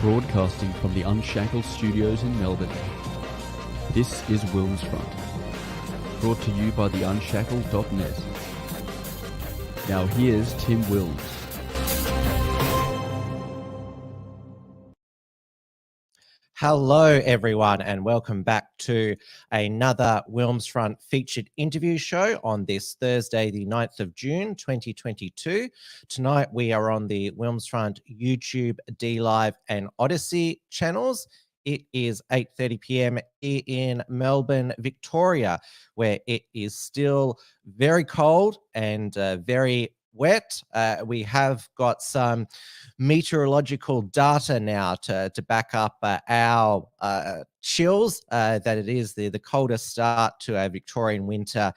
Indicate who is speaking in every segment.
Speaker 1: Broadcasting from the Unshackled Studios in Melbourne. This is WilmsFront, brought to you by theunshackled.net. Now here's Tim Wilms.
Speaker 2: Hello everyone and welcome back to another WilmsFront featured interview show on this Thursday the 9th of June 2022. Tonight we are on the WilmsFront YouTube, DLive and Odyssey channels. It is 8:30 p.m. here in Melbourne, Victoria, where it is still very cold and very wet. We have got some meteorological data now to back up our chills, that it is the coldest start to a Victorian winter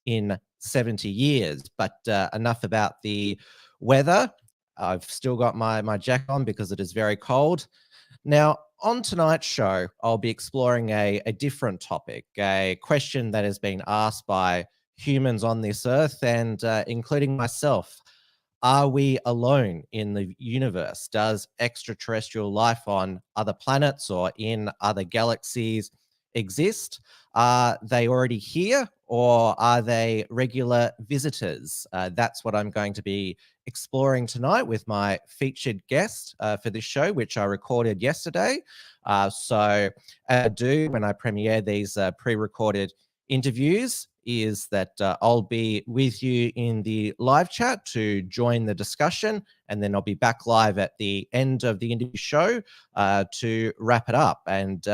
Speaker 2: in 70 years. But enough about the weather. I've still got my jacket on because it is very cold. Now, on tonight's show, I'll be exploring a different topic, a question that has been asked by humans on this earth and including myself. Are we alone in the universe? Does extraterrestrial life on other planets or in other galaxies exist? Are they already here or are they regular visitors? That's what I'm going to be exploring tonight with my featured guest for this show, which I recorded yesterday. So I do when I premiere these pre-recorded interviews is that I'll be with you in the live chat to join the discussion, and then I'll be back live at the end of the interview show to wrap it up. And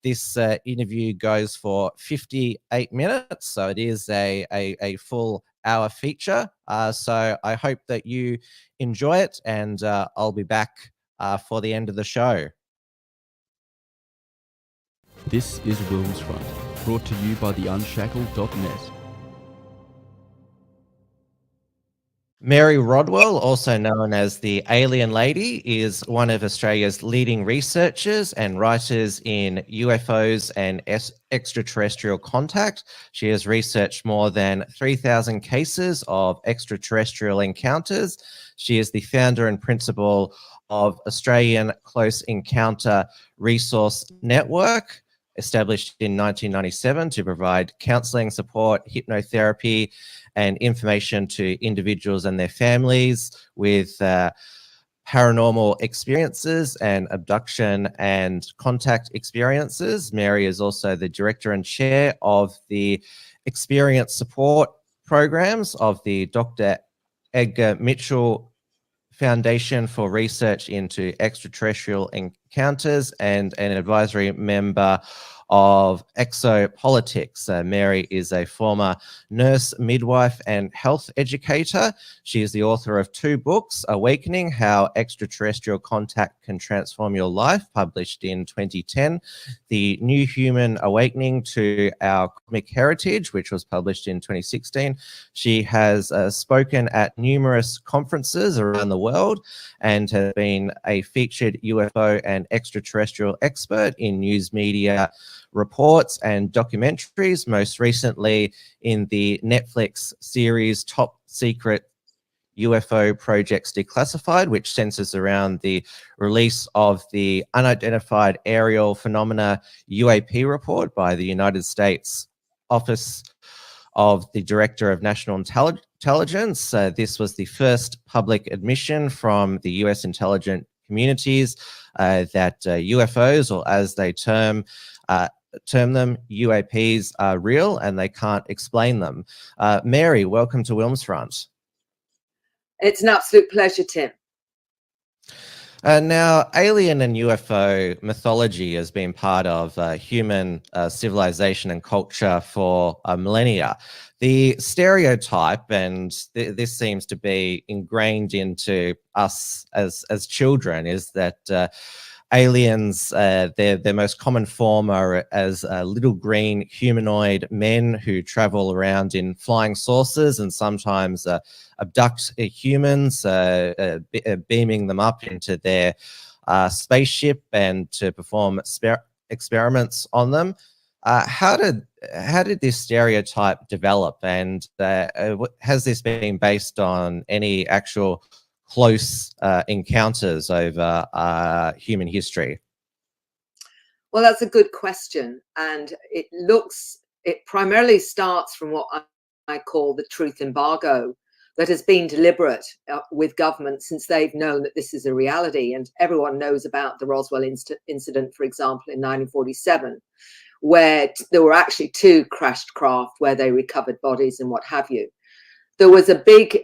Speaker 2: this interview goes for 58 minutes, so it is a full hour feature. So I hope that you enjoy it, and I'll be back for the end of the show.
Speaker 1: This is WilmsFront, brought to you by theunshackled.net.
Speaker 2: Mary Rodwell, also known as the Alien Lady, is one of Australia's leading researchers and writers in UFOs and extraterrestrial contact. She has researched more than 3,000 cases of extraterrestrial encounters. She is the founder and principal of Australian Close Encounter Resource Network, established in 1997 to provide counseling, support, hypnotherapy, and information to individuals and their families with paranormal experiences and abduction and contact experiences. Mary is also the director and chair of the experience support programs of the Dr Edgar Mitchell Foundation for Research into Extraterrestrial Encounters and an advisory member of Exopolitics. Mary is a former nurse, midwife, and health educator. She is the author of 2 books, Awakening, How Extraterrestrial Contact Can Transform Your Life, published in 2010, The New Human Awakening to Our Cosmic Heritage, which was published in 2016. She has spoken at numerous conferences around the world and has been a featured UFO and extraterrestrial expert in news media reports and documentaries, most recently in the Netflix series Top Secret UFO Projects Declassified, which centers around the release of the Unidentified Aerial Phenomena UAP report by the United States Office of the Director of National Intelligence. This was the first public admission from the US intelligence communities that UFOs, or as they term them, UAPs, are real and they can't explain them. Mary, welcome to WilmsFront.
Speaker 3: It's an absolute pleasure, Tim.
Speaker 2: Now, alien and UFO mythology has been part of human civilization and culture for millennia. The stereotype, and this seems to be ingrained into us as children, is that aliens, their most common form are as little green humanoid men who travel around in flying saucers and sometimes abduct humans, beaming them up into their spaceship and to perform experiments on them. How did this stereotype develop, and has this been based on any actual close encounters over human history?
Speaker 3: Well, that's a good question. And it primarily starts from what I call the truth embargo that has been deliberate with government since they've known that this is a reality. And everyone knows about the Roswell incident, for example, in 1947, where there were actually 2 crashed craft where they recovered bodies and what have you. There was a big,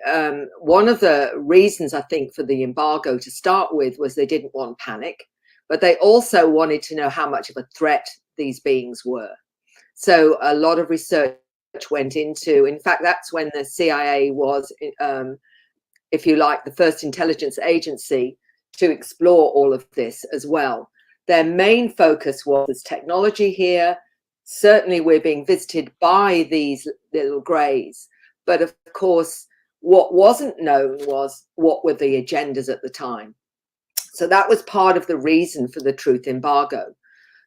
Speaker 3: one of the reasons I think for the embargo to start with was they didn't want panic, but they also wanted to know how much of a threat these beings were. So a lot of research went into, in fact, that's when the CIA was, if you like, the first intelligence agency to explore all of this as well. Their main focus was technology here. Certainly we're being visited by these little greys. But of course, what wasn't known was what were the agendas at the time. So that was part of the reason for the truth embargo.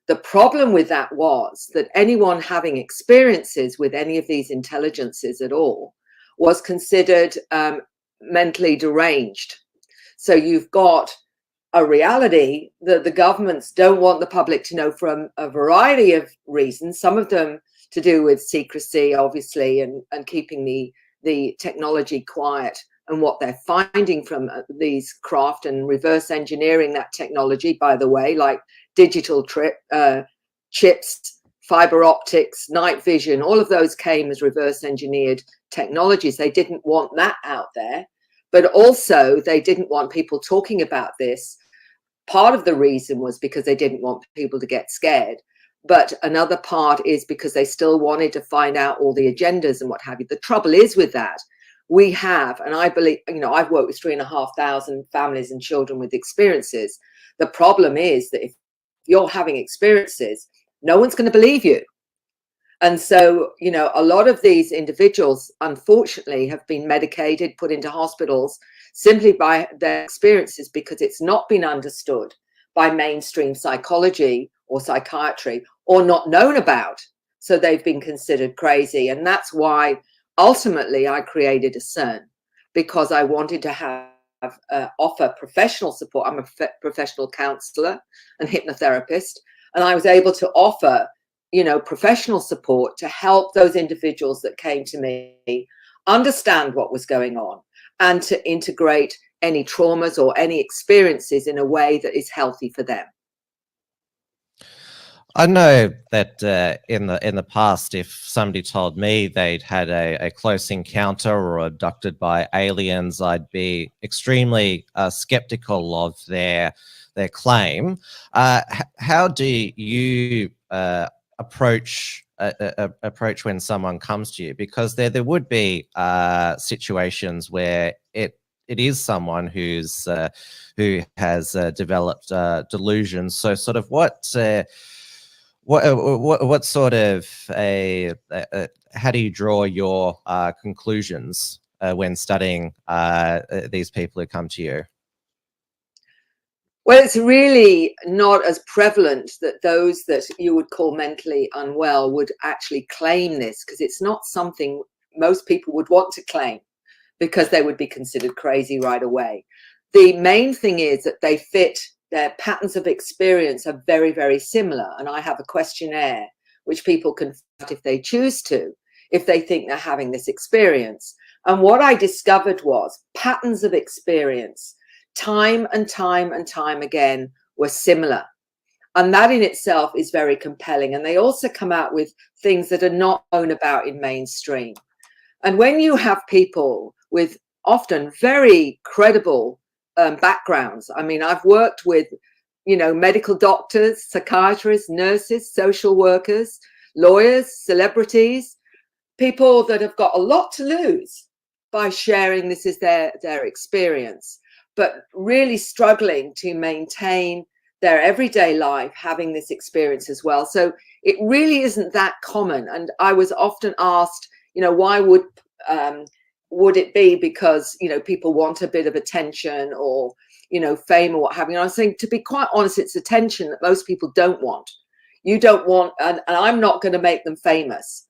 Speaker 3: The problem with that was that anyone having experiences with any of these intelligences at all was considered mentally deranged. So you've got a reality that the governments don't want the public to know from a variety of reasons, some of them to do with secrecy, obviously, and keeping the technology quiet and what they're finding from these craft and reverse engineering that technology, by the way, like digital chips, fiber optics, night vision, all of those came as reverse engineered technologies. They didn't want that out there, but also they didn't want people talking about this. Part of the reason was because they didn't want people to get scared. But another part is because they still wanted to find out all the agendas and what have you. The trouble is with that, we have, and I believe, I've worked with 3,500 families and children with experiences. The problem is that if you're having experiences, no one's going to believe you. And so, a lot of these individuals, unfortunately, have been medicated, put into hospitals simply by their experiences because it's not been understood by mainstream psychology or psychiatry or not known about. So they've been considered crazy. And that's why ultimately I created ACERN, because I wanted to offer professional support. I'm a professional counselor and hypnotherapist, and I was able to offer professional support to help those individuals that came to me understand what was going on and to integrate any traumas or any experiences in a way that is healthy for them.
Speaker 2: I know that in the past, if somebody told me they'd had a close encounter or abducted by aliens, I'd be extremely skeptical of their claim. How do you approach when someone comes to you? Because there would be situations where it is someone who has developed delusions. So sort of what sort of how do you draw your conclusions when studying these people who come to you?
Speaker 3: Well, it's really not as prevalent that those that you would call mentally unwell would actually claim this, because it's not something most people would want to claim because they would be considered crazy right away. The main thing is that they fit. Their patterns of experience are very, very similar. And I have a questionnaire which people can fill out if they choose to, if they think they're having this experience. And what I discovered was patterns of experience, time and time and time again, were similar. And that in itself is very compelling. And they also come out with things that are not known about in mainstream. And when you have people with often very credible backgrounds. I mean, I've worked with, medical doctors, psychiatrists, nurses, social workers, lawyers, celebrities, people that have got a lot to lose by sharing this is their experience, but really struggling to maintain their everyday life having this experience as well. So it really isn't that common. And I was often asked, why would it be because, people want a bit of attention or, fame or what have you. And I was saying, to be quite honest, it's attention that most people don't want. You don't want, and I'm not going to make them famous.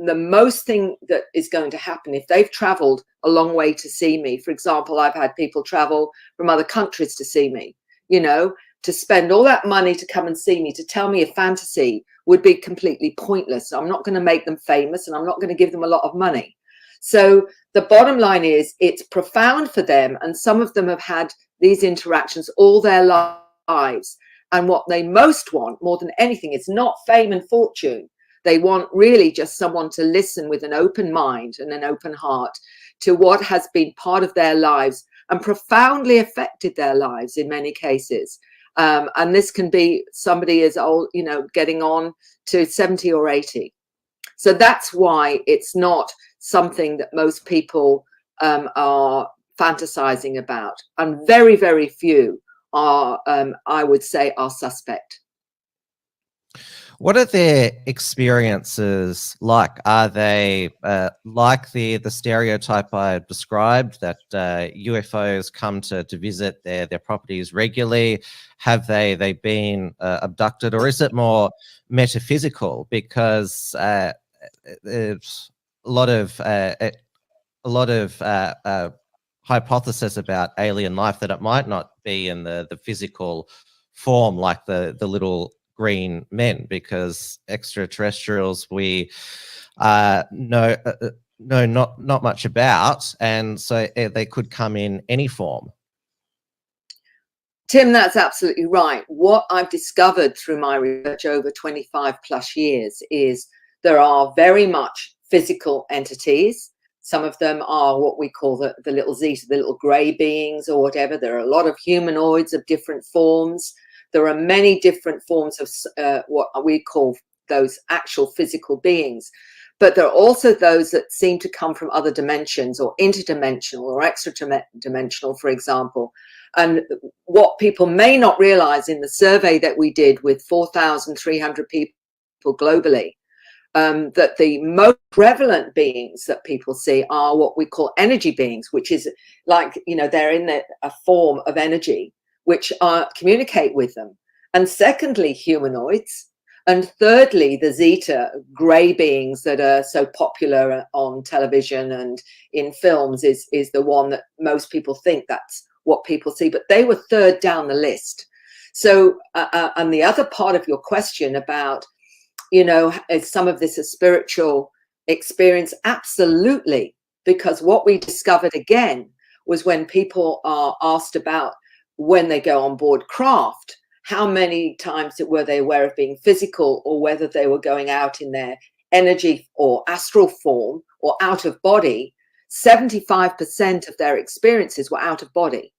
Speaker 3: the most thing that is going to happen if they've traveled a long way to see me. For example, I've had people travel from other countries to see me, you know, to spend all that money to come and see me, to tell me a fantasy would be completely pointless. I'm not going to make them famous, and I'm not going to give them a lot of money. So the bottom line is it's profound for them. And some of them have had these interactions all their lives. And what they most want more than anything is not fame and fortune. They want really just someone to listen with an open mind and an open heart to what has been part of their lives and profoundly affected their lives in many cases. And this can be somebody as old, you know, getting on to 70 or 80. So that's why it's not something that most people are fantasizing about. And very, very few are, I would say, are suspect.
Speaker 2: What are their experiences like? Are they like the stereotype I described, that UFOs come to visit their properties regularly? Have they been abducted, or is it more metaphysical? Because there's a lot of hypothesis about alien life, that it might not be in the physical form like the little green men, because extraterrestrials we know not much about, and so they could come in any form.
Speaker 3: Tim, that's absolutely right. What I've discovered through my research over 25 plus years is there are very much physical entities. Some of them are what we call the little Zeta, the little grey beings or whatever. There are a lot of humanoids of different forms. There are many different forms of what we call those actual physical beings. But there are also those that seem to come from other dimensions, or interdimensional or extra-dimensional, for example. And what people may not realize in the survey that we did with 4,300 people globally, that the most prevalent beings that people see are what we call energy beings, which is like, you know, they're in a form of energy, which communicate with them. And secondly, humanoids. And thirdly, the Zeta grey beings that are so popular on television and in films is the one that most people think that's what people see. But they were third down the list. So, and the other part of your question about, you know, is some of this a spiritual experience? Absolutely. Because what we discovered again was when people are asked about when they go on board craft, how many times were they aware of being physical, or whether they were going out in their energy or astral form or out of body. 75% of their experiences were out of body.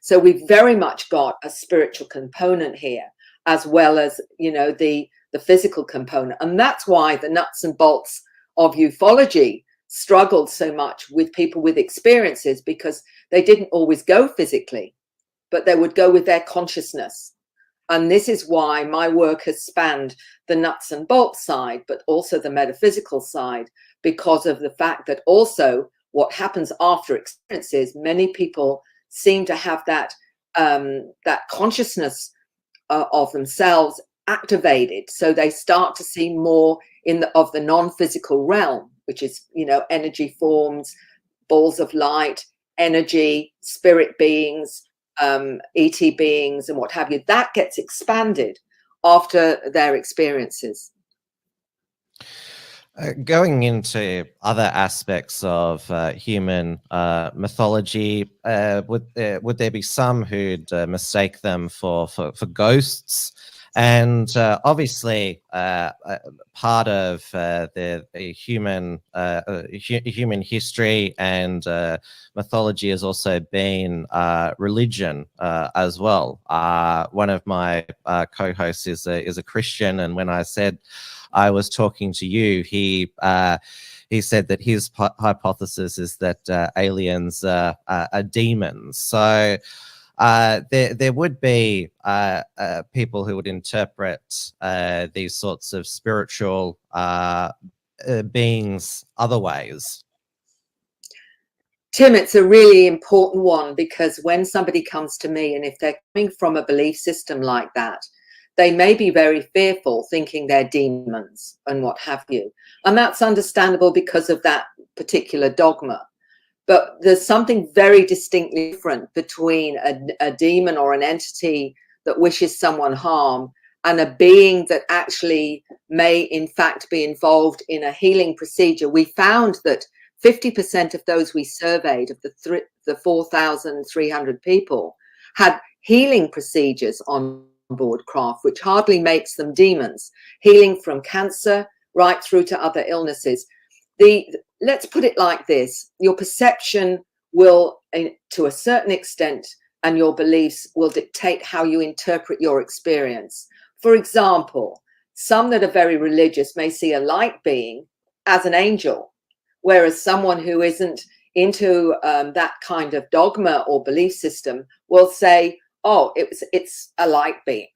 Speaker 3: So we've very much got a spiritual component here, as well as, you know, the physical component. And that's why the nuts and bolts of ufology struggled so much with people with experiences, because they didn't always go physically, but they would go with their consciousness. And this is why my work has spanned the nuts and bolts side, but also the metaphysical side, because of the fact that also what happens after experiences, many people seem to have that consciousness of themselves activated. So they start to see more of the non-physical realm, which is, you know, energy forms, balls of light, energy, spirit beings, ET beings and what have you. That gets expanded after their experiences.
Speaker 2: Going into other aspects of human mythology, would there be some who'd mistake them for ghosts? And obviously, part of the human history and mythology has also been religion as well. One of my co-hosts is a Christian, and when I said I was talking to you, he said that his hypothesis is that aliens are demons. So there would be people who would interpret these sorts of spiritual beings other ways.
Speaker 3: Tim, it's a really important one, because when somebody comes to me, and if they're coming from a belief system like that, they may be very fearful, thinking they're demons and what have you. And that's understandable because of that particular dogma. But there's something very distinctly different between a demon or an entity that wishes someone harm and a being that actually may in fact be involved in a healing procedure. We found that 50% of those we surveyed, of the 4,300 people, had healing procedures on board craft, which hardly makes them demons, healing from cancer right through to other illnesses. Let's put it like this: your perception will, to a certain extent, and your beliefs will dictate how you interpret your experience. For example, some that are very religious may see a light being as an angel, whereas someone who isn't into that kind of dogma or belief system will say, oh, it's a light being.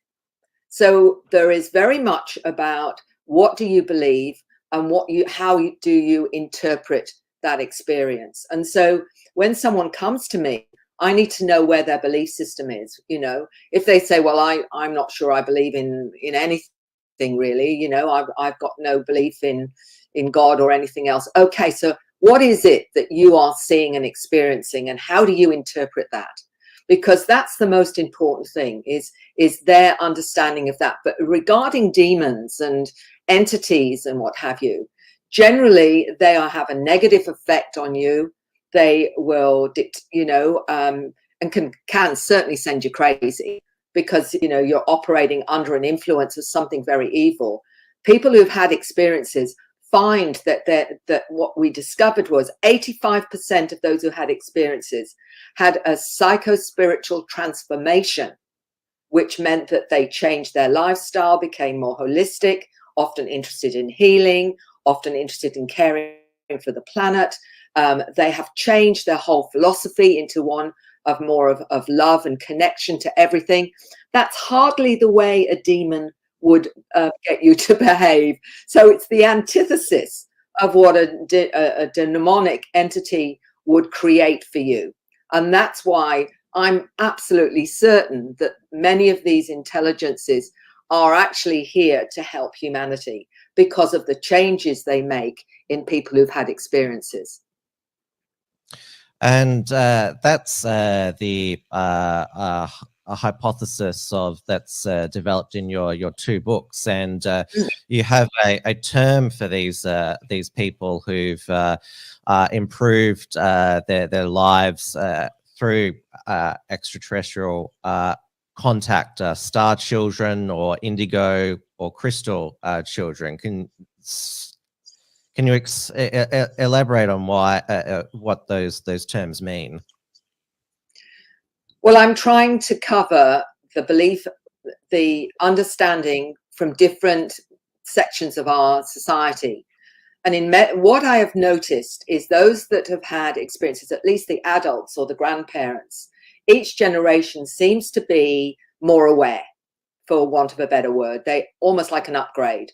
Speaker 3: So there is very much about what do you believe and how do you interpret that experience. And so when someone comes to me, I need to know where their belief system is. You know, if they say, well, I'm not sure I believe in anything really, you know, I've got no belief in God or anything else. Okay, so what is it that you are seeing and experiencing, and how do you interpret that? Because that's the most important thing, is their understanding of that. But regarding demons and entities and what have you, generally they have a negative effect on you. They will, you know, and can certainly send you crazy, because, you know, you're operating under an influence of something very evil. People who've had experiences find that what we discovered was 85% of those who had experiences had a psycho-spiritual transformation, which meant that they changed their lifestyle, became more holistic, often interested in healing, often interested in caring for the planet. They have changed their whole philosophy into one of more of love and connection to everything. That's hardly the way a demon would get you to behave. So it's the antithesis of what a demonic entity would create for you. And that's why I'm absolutely certain that many of these intelligences are actually here to help humanity, because of the changes they make in people who've had experiences.
Speaker 2: And that's a hypothesis that's developed in your two books, and you have a term for these people who've improved their lives through extraterrestrial contact, star children, or indigo or crystal children. Can you elaborate on what those terms mean?
Speaker 3: Well, I'm trying to cover the belief, the understanding from different sections of our society. And what I have noticed is those that have had experiences, at least the adults or the grandparents, each generation seems to be more aware, for want of a better word. They almost like an upgrade.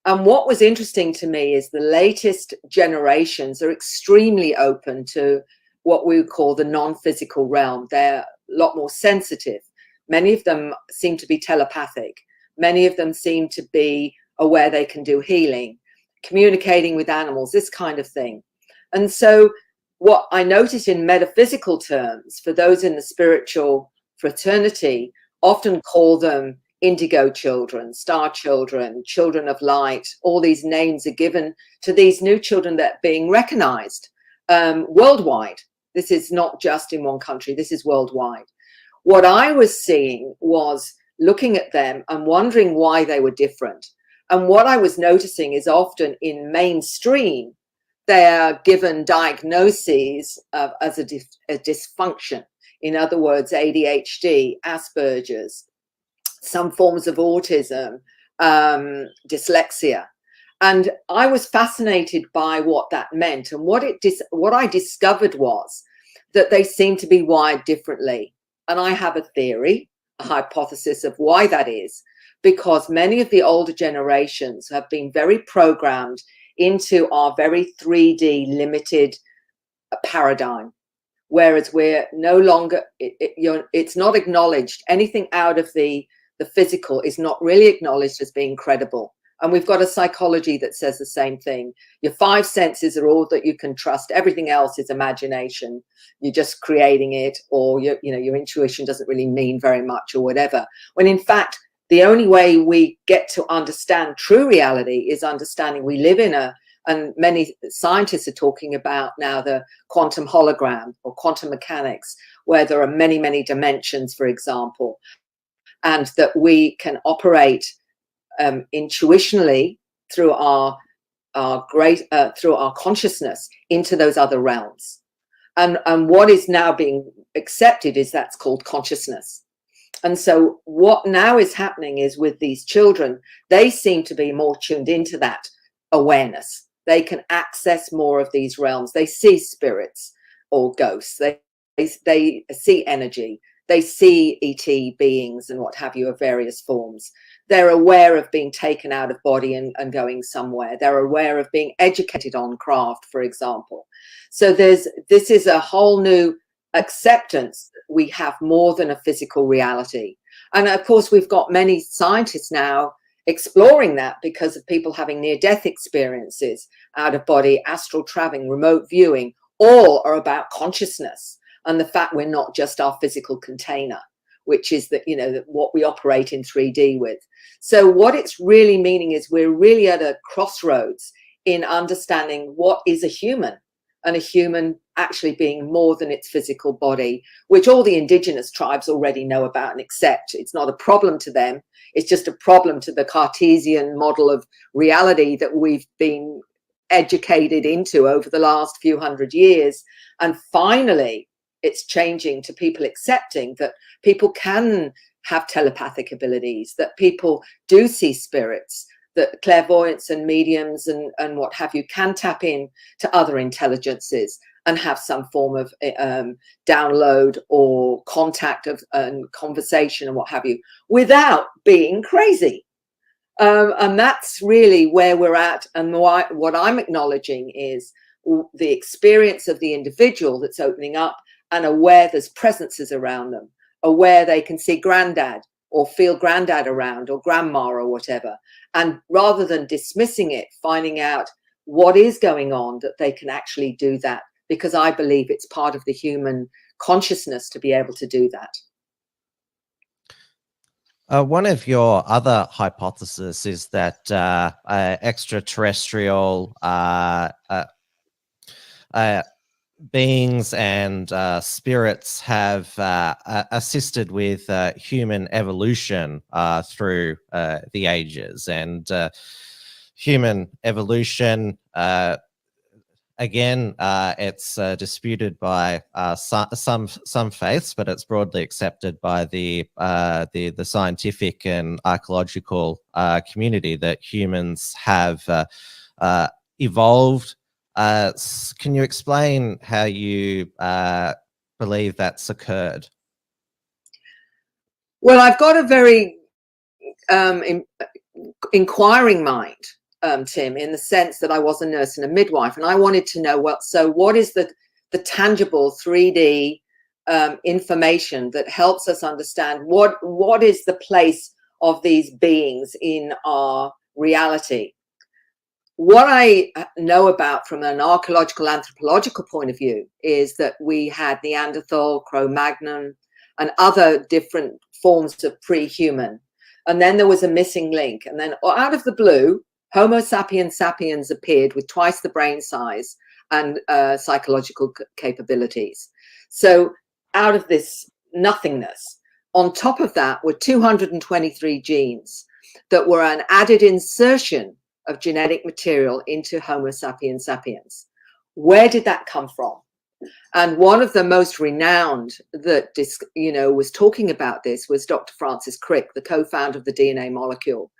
Speaker 3: And what was interesting to me is the latest generations are extremely open to what we would call the non-physical realm. They're a lot more sensitive. Many of them seem to be telepathic. Many of them seem to be aware they can do healing, communicating with animals, this kind of thing. And so what I notice in metaphysical terms, for those in the spiritual fraternity, often call them indigo children, star children, children of light. All these names are given to these new children that are being recognized worldwide. This is not just in one country, this is worldwide. What I was seeing was looking at them and wondering why they were different. And what I was noticing is often in mainstream, they are given diagnoses as a dysfunction. In other words, ADHD, Asperger's, some forms of autism, dyslexia. And I was fascinated by what that meant. And what I discovered was that they seem to be wired differently. And I have a theory, a hypothesis of why that is, because many of the older generations have been very programmed into our very 3D limited paradigm, whereas we're no longer, it's not acknowledged. Anything out of the the physical is not really acknowledged as being credible. And we've got a psychology that says the same thing. Your five senses are all that you can trust. Everything else is imagination. You're just creating it, or your intuition doesn't really mean very much, or whatever. When in fact, the only way we get to understand true reality is understanding we live in and many scientists are talking about now the quantum hologram or quantum mechanics, where there are many, many dimensions, for example, and that we can operate intuitionally through our consciousness into those other realms. And what is now being accepted is that's called consciousness. And so what now is happening is with these children, they seem to be more tuned into that awareness. They can access more of these realms. They see spirits or ghosts. They see energy. They see ET beings and what have you of various forms. They're aware of being taken out of body and going somewhere. They're aware of being educated on craft, for example. So this is a whole new acceptance. We have more than a physical reality. And of course, we've got many scientists now exploring that because of people having near-death experiences, out of body, astral traveling, remote viewing, all are about consciousness and the fact we're not just our physical container, which is that, what we operate in 3D with. So what it's really meaning is we're really at a crossroads in understanding what is a human, and a human actually being more than its physical body, which all the indigenous tribes already know about and accept. It's not a problem to them. It's just a problem to the Cartesian model of reality that we've been educated into over the last few hundred years. And finally, it's changing to people accepting that people can have telepathic abilities, that people do see spirits, that clairvoyants and mediums and what have you can tap in to other intelligences and have some form of download or contact and conversation and what have you, without being crazy. And that's really where we're at. And what I'm acknowledging is the experience of the individual that's opening up and aware there's presences around them, aware they can see granddad or feel granddad around or grandma or whatever. And rather than dismissing it, finding out what is going on, that they can actually do that, because I believe it's part of the human consciousness to be able to do that.
Speaker 2: One of your other hypotheses is that extraterrestrial beings and spirits have assisted with human evolution through the ages, and human evolution, again, it's disputed by some faiths, but it's broadly accepted by the scientific and archaeological community that humans have evolved. Can you explain how you believe that's occurred?
Speaker 3: Well, I've got a very inquiring mind, Tim, in the sense that I was a nurse and a midwife, and I wanted to know what is the tangible 3D information that helps us understand what is the place of these beings in our reality. What I know about from an archaeological anthropological point of view is that we had Neanderthal, Cro-Magnon, and other different forms of pre-human. And then there was a missing link. And then out of the blue, Homo sapiens sapiens appeared with twice the brain size and psychological capabilities. So out of this nothingness, on top of that were 223 genes that were an added insertion of genetic material into Homo sapiens sapiens. Where did that come from? And one of the most renowned that was talking about this was Dr. Francis Crick, the co-founder of the DNA molecule.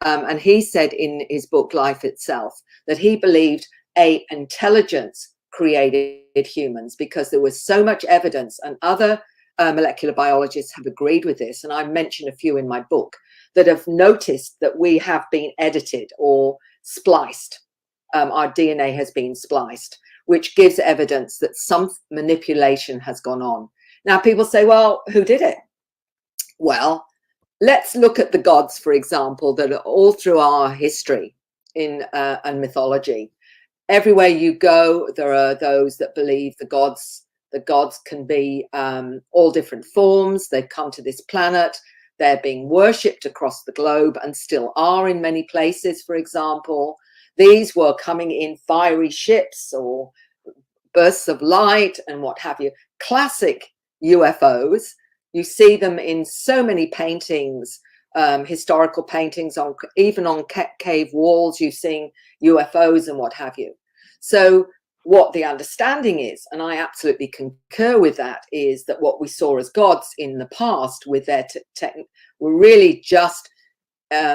Speaker 3: And he said in his book, Life Itself, that he believed an intelligence created humans because there was so much evidence, and other molecular biologists have agreed with this. And I mentioned a few in my book that have noticed that we have been edited or spliced. Our DNA has been spliced, which gives evidence that some manipulation has gone on. Now, people say, well, who did it? Well, let's look at the gods, for example, that are all through our history and mythology. Everywhere you go, there are those that believe the gods can be all different forms. They've come to this planet. They're being worshipped across the globe and still are in many places, for example. These were coming in fiery ships or bursts of light and what have you. Classic UFOs. You see them in so many paintings, historical paintings, even on cave walls, you've seen UFOs and what have you. So what the understanding is, and I absolutely concur with that, is that what we saw as gods in the past with their were really just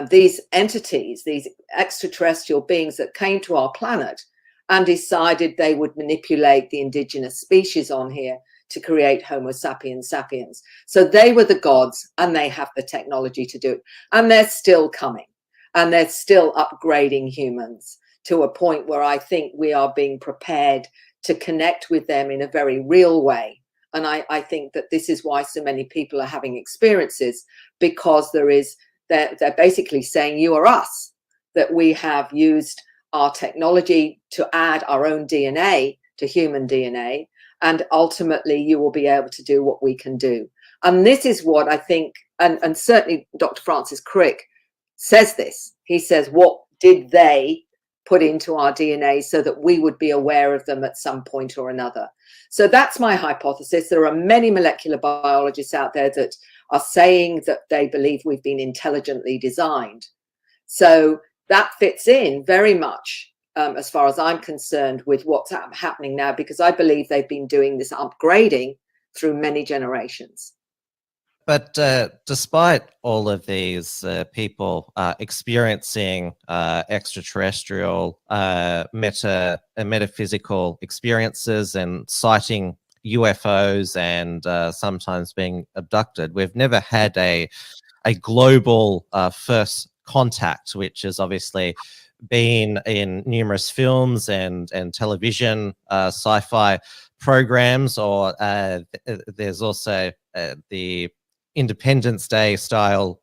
Speaker 3: these entities, these extraterrestrial beings that came to our planet and decided they would manipulate the indigenous species on here to create Homo sapiens sapiens. So they were the gods, and they have the technology to do it. And they're still coming, and they're still upgrading humans to a point where I think we are being prepared to connect with them in a very real way. And I think that this is why so many people are having experiences, because they're basically saying, you are us, that we have used our technology to add our own DNA to human DNA, and ultimately you will be able to do what we can do. And this is what I think, and certainly Dr. Francis Crick says this. He says, what did they put into our DNA so that we would be aware of them at some point or another? So that's my hypothesis. There are many molecular biologists out there that are saying that they believe we've been intelligently designed. So that fits in very much, as far as I'm concerned, with what's happening now, because I believe they've been doing this upgrading through many generations.
Speaker 2: But despite all of these people experiencing extraterrestrial metaphysical experiences and sighting UFOs and sometimes being abducted, we've never had a global first contact, which has obviously been in numerous films and television, sci-fi programs, or there's also the Independence Day style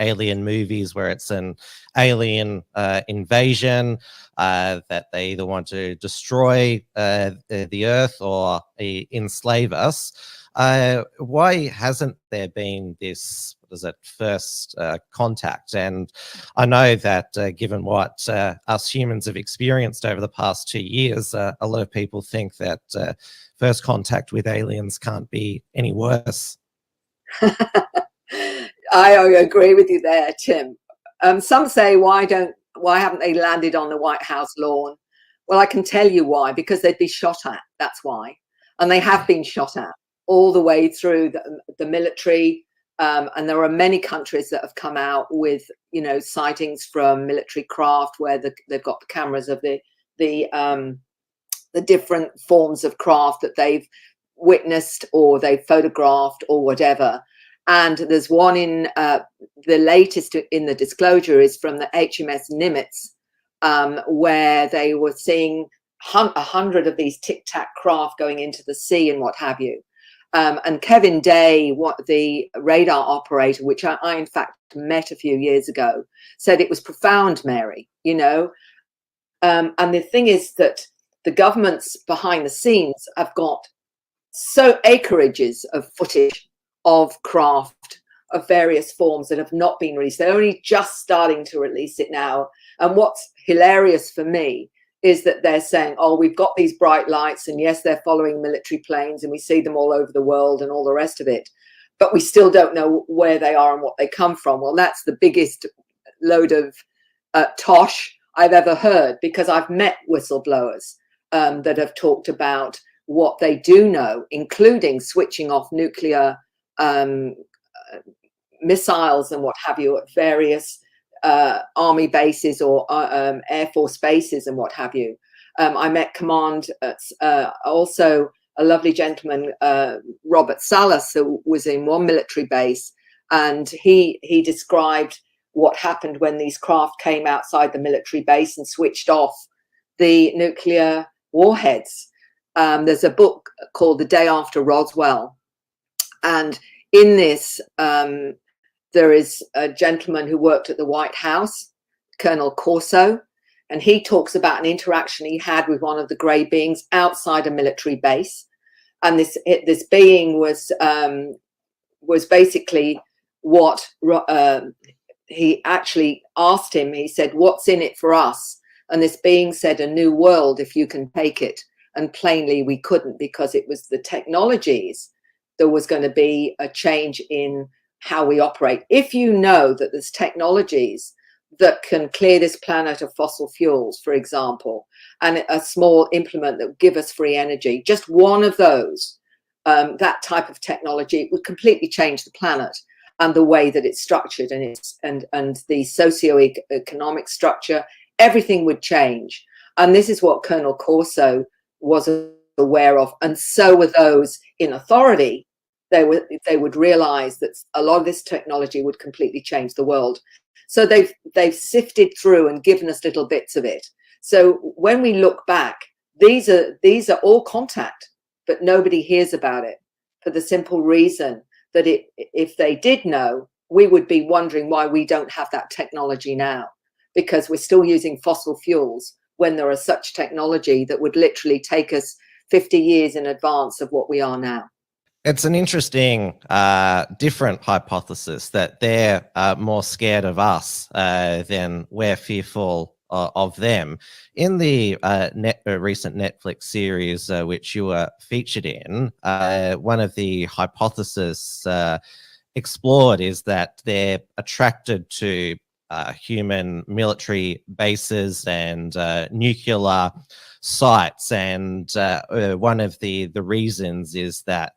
Speaker 2: alien movies where it's an alien invasion that they either want to destroy the earth or enslave us. Why hasn't there been this, what is it, first contact? And I know that given what us humans have experienced over the past 2 years, a lot of people think that first contact with aliens can't be any worse.
Speaker 3: I agree with you there, Tim. Some say, why haven't they landed on the White House lawn? Well, I can tell you why, because they'd be shot at. That's why. And they have been shot at all the way through the military. And there are many countries that have come out with, sightings from military craft where they've got the cameras of the different forms of craft that they've witnessed or they've photographed or whatever. And there's one in the latest in the disclosure is from the HMS Nimitz, where they were seeing 100 of these tic-tac craft going into the sea and what have you. And Kevin Day, the radar operator, which I in fact met a few years ago, said it was profound, Mary, and the thing is that the governments behind the scenes have got so acreages of footage of craft of various forms that have not been released. They're only just starting to release it now. And what's hilarious for me is that they're saying, oh, we've got these bright lights, and yes, they're following military planes and we see them all over the world and all the rest of it, but we still don't know where they are and what they come from. Well, that's the biggest load of tosh I've ever heard, because I've met whistleblowers that have talked about what they do know, including switching off nuclear missiles and what have you at various army bases or air force bases and what have you. I met command also a lovely gentleman, Robert Salas, who was in one military base, and he described what happened when these craft came outside the military base and switched off the nuclear warheads. There's a book called The Day After Roswell, and in this there is a gentleman who worked at the White House, Colonel Corso, and he talks about an interaction he had with one of the grey beings outside a military base. And this being was basically what he actually asked him. He said, "What's in it for us?" And this being said, "A new world if you can take it." And plainly we couldn't, because it was the technologies. There was going to be a change in how we operate. If you know that there's technologies that can clear this planet of fossil fuels, for example, and a small implement that would give us free energy, just one of those, that type of technology would completely change the planet and the way that it's structured, and the socio-economic structure, everything would change. And this is what Colonel Corso was aware of, and so were those in authority. They would realize that a lot of this technology would completely change the world. So they've sifted through and given us little bits of it. So when we look back, these are all contact, but nobody hears about it, for the simple reason that if they did know, we would be wondering why we don't have that technology now, because we're still using fossil fuels when there are such technology that would literally take us 50 years in advance of what we are now.
Speaker 2: It's an interesting, different hypothesis that they're more scared of us than we're fearful of them. In the recent Netflix series, which you were featured in, one of the hypotheses explored is that they're attracted to human military bases and nuclear sites, and one of the reasons is that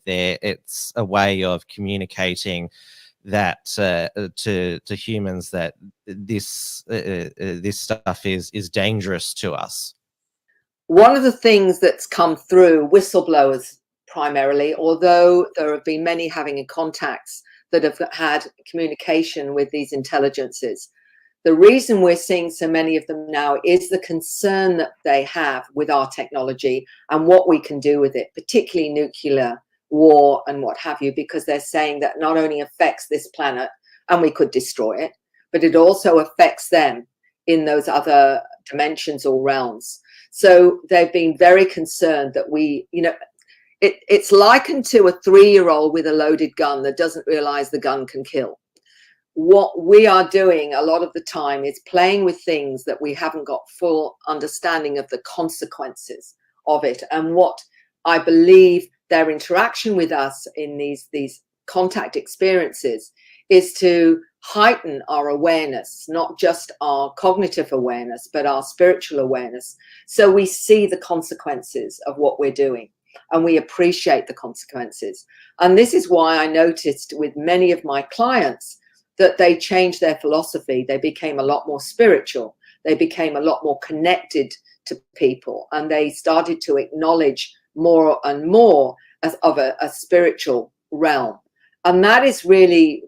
Speaker 2: it's a way of communicating that to humans that this stuff is dangerous to us.
Speaker 3: One of the things that's come through, whistleblowers primarily, although there have been many having contacts that have had communication with these intelligences. The reason we're seeing so many of them now is the concern that they have with our technology and what we can do with it, particularly nuclear war and what have you, because they're saying that not only affects this planet and we could destroy it, but it also affects them in those other dimensions or realms. So they've been very concerned that it's likened to a 3-year-old with a loaded gun that doesn't realize the gun can kill. What we are doing a lot of the time is playing with things that we haven't got full understanding of the consequences of it. And what I believe their interaction with us in these contact experiences is to heighten our awareness, not just our cognitive awareness, but our spiritual awareness. So we see the consequences of what we're doing, and we appreciate the consequences. And this is why I noticed with many of my clients that they changed their philosophy. They became a lot more spiritual. They became a lot more connected to people, and they started to acknowledge more and more as of a spiritual realm. And that is really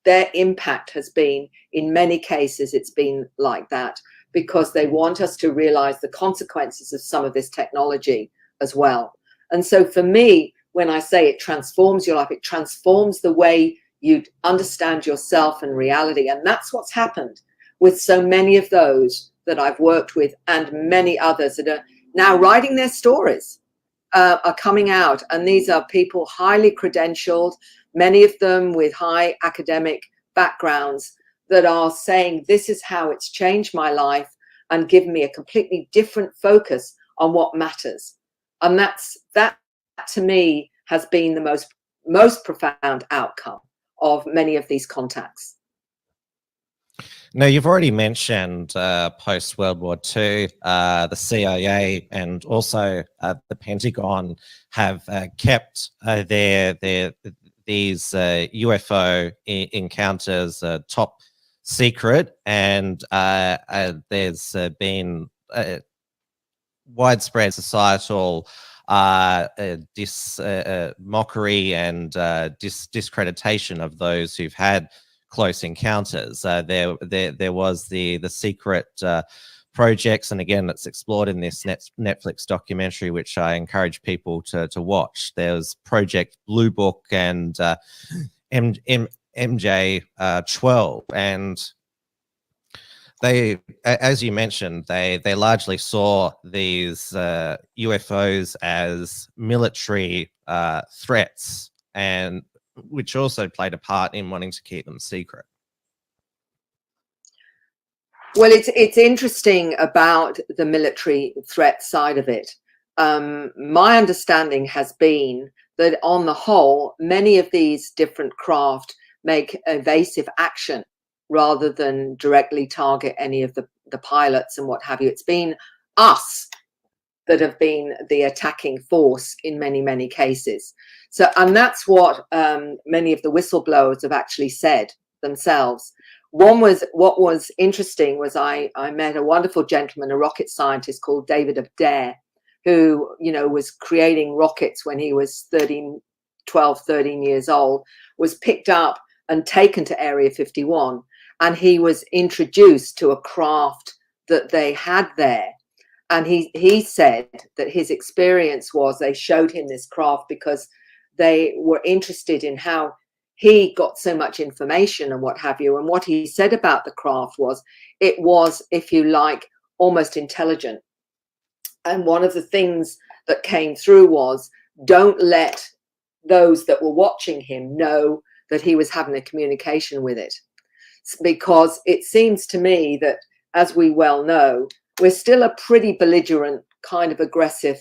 Speaker 3: their impact has been, in many cases, it's been like that, because they want us to realize the consequences of some of this technology as well. And so for me, when I say it transforms your life, it transforms the way you understand yourself and reality. And that's what's happened with so many of those that I've worked with, and many others that are now writing their stories, are coming out. And these are people highly credentialed, many of them with high academic backgrounds, that are saying, this is how it's changed my life and given me a completely different focus on what matters. And that to me has been the most profound outcome of many of these contacts.
Speaker 2: Now, you've already mentioned post World War II, the CIA and also the Pentagon have kept these UFO encounters top secret, and there's been widespread societal mockery and discreditation of those who've had close encounters. There was the secret projects, and again, it's explored in this Netflix documentary, which I encourage people to watch. There's Project Blue Book and MJ12, and they, as you mentioned, they largely saw these UFOs as military threats, and which also played a part in wanting to keep them secret.
Speaker 3: Well, it's interesting about the military threat side of it. My understanding has been that on the whole, many of these different craft make evasive action rather than directly target any of the pilots and what have you. It's been us that have been the attacking force in many, many cases. So, and that's what many of the whistleblowers have actually said themselves. What was interesting was I met a wonderful gentleman, a rocket scientist called David Adair, who, you know, was creating rockets when he was 12, 13 years old, was picked up and taken to Area 51. And he was introduced to a craft that they had there. And he said that his experience was they showed him this craft because they were interested in how he got so much information and what have you. And what he said about the craft was, it was, if you like, almost intelligent. And one of the things that came through was, don't let those that were watching him know that he was having a communication with it. Because it seems to me that, as we well know, we're still a pretty belligerent, kind of aggressive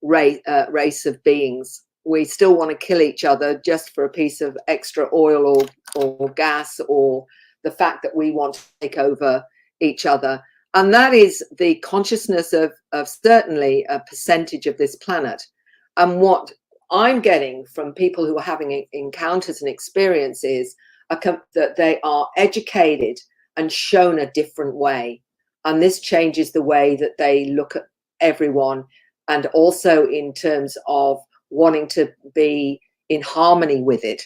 Speaker 3: race of beings. We still want to kill each other just for a piece of extra oil or gas, or the fact that we want to take over each other. And that is the consciousness of certainly a percentage of this planet. And what I'm getting from people who are having encounters and experiences that they are educated and shown a different way. And this changes the way that they look at everyone, and also in terms of wanting to be in harmony with it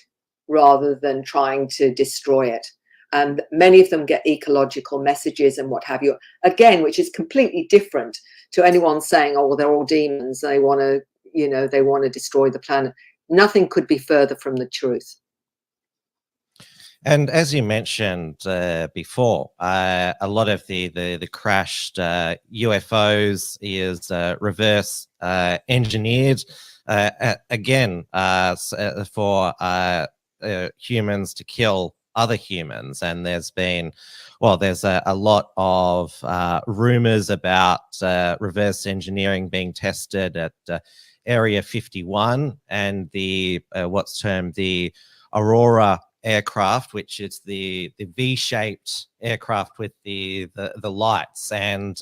Speaker 3: rather than trying to destroy it. And many of them get ecological messages and what have you, again, which is completely different to anyone saying, oh, well, they're all demons, they want to, you know, they want to destroy the planet. Nothing could be further from the truth.
Speaker 2: And as you mentioned before, a lot of the crashed UFOs is reverse engineered, again, for humans to kill other humans. And there's been, well, there's a lot of rumors about reverse engineering being tested at Area 51 and the what's termed the Aurora aircraft, which is the V-shaped aircraft with the lights. And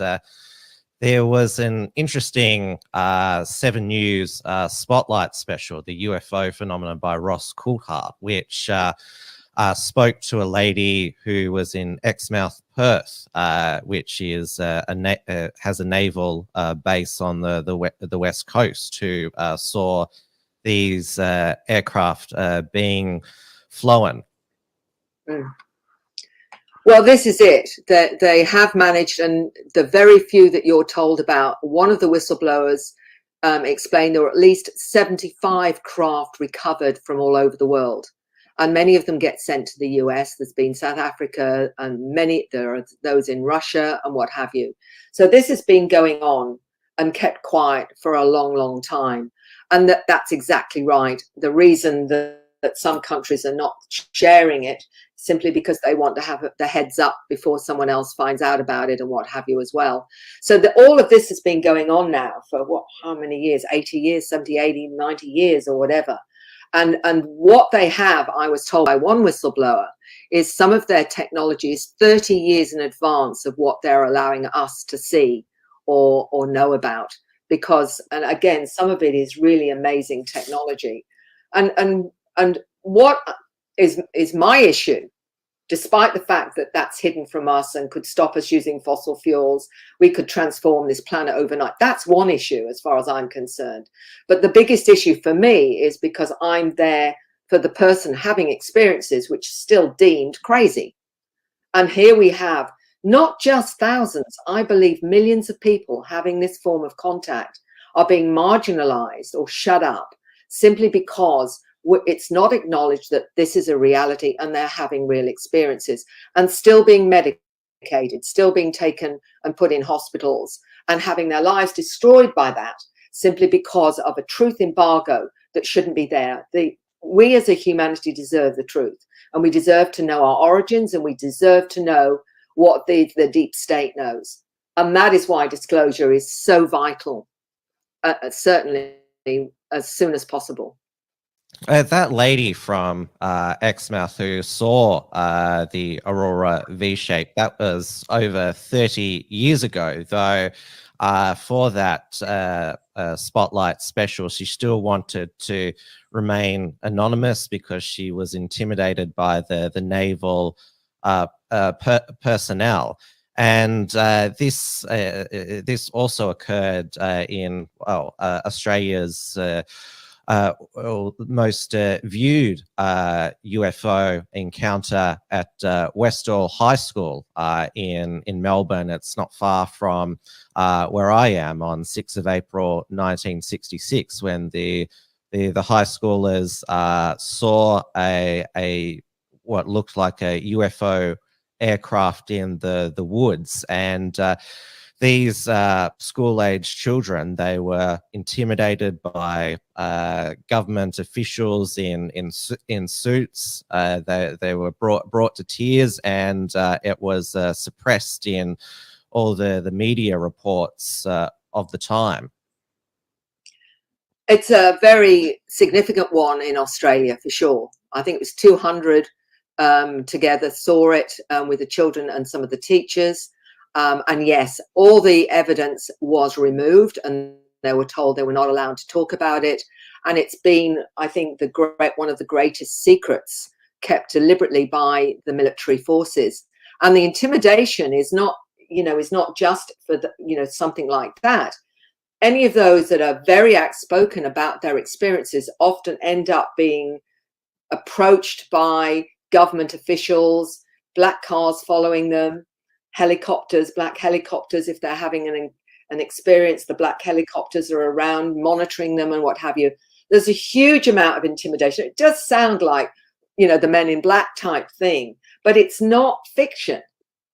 Speaker 2: there was an interesting 7 News spotlight special, the UFO phenomenon by Ross Coulthart, which spoke to a lady who was in Exmouth, Perth, which is has a naval base on the west coast, who saw these aircraft being flown.
Speaker 3: Well, this is it, that they have managed, and the very few that you're told about, one of the whistleblowers explained there were at least 75 craft recovered from all over the world, and many of them get sent to the US. There's been South Africa, and there are those in Russia and what have you. So this has been going on and kept quiet for a long, long time. And that's exactly right. The reason that some countries are not sharing it simply because they want to have the heads up before someone else finds out about it and what have you as well. So all of this has been going on now for how many years? 80 years, 70, 80, 90 years or whatever. And what they have, I was told by one whistleblower, is some of their technology is 30 years in advance of what they're allowing us to see or know about. Because, and again, some of it is really amazing technology. And what is my issue, despite the fact that that's hidden from us and could stop us using fossil fuels, we could transform this planet overnight. That's one issue as far as I'm concerned. But the biggest issue for me is because I'm there for the person having experiences which are still deemed crazy. And here we have not just thousands, I believe millions of people having this form of contact are being marginalized or shut up simply because it's not acknowledged that this is a reality and they're having real experiences and still being medicated, still being taken and put in hospitals and having their lives destroyed by that, simply because of a truth embargo that shouldn't be there. We as a humanity deserve the truth, and we deserve to know our origins, and we deserve to know what the deep state knows. And that is why disclosure is so vital, certainly as soon as possible.
Speaker 2: That lady from Exmouth who saw the Aurora V-shape, that was over 30 years ago, though for that Spotlight special, she still wanted to remain anonymous because she was intimidated by the naval personnel. And this also occurred in Australia's most viewed UFO encounter at Westall High School in Melbourne. It's not far from where I am, on 6th of April 1966, when the high schoolers saw a what looked like a UFO aircraft in the woods. And these school-age children, they were intimidated by government officials in suits. They were brought to tears, and it was suppressed in all the media reports of the time.
Speaker 3: It's a very significant one in Australia, for sure. I think it was 200 together saw it with the children and some of the teachers. And yes, all the evidence was removed, and they were told they were not allowed to talk about it. And it's been, I think, one of the greatest secrets kept deliberately by the military forces. And the intimidation is not just for something like that. Any of those that are very outspoken about their experiences often end up being approached by government officials, black cars following them, black helicopters. If they're having an experience, the black helicopters are around monitoring them and what have you. There's a huge amount of intimidation. It does sound like, the Men in Black type thing, but it's not fiction.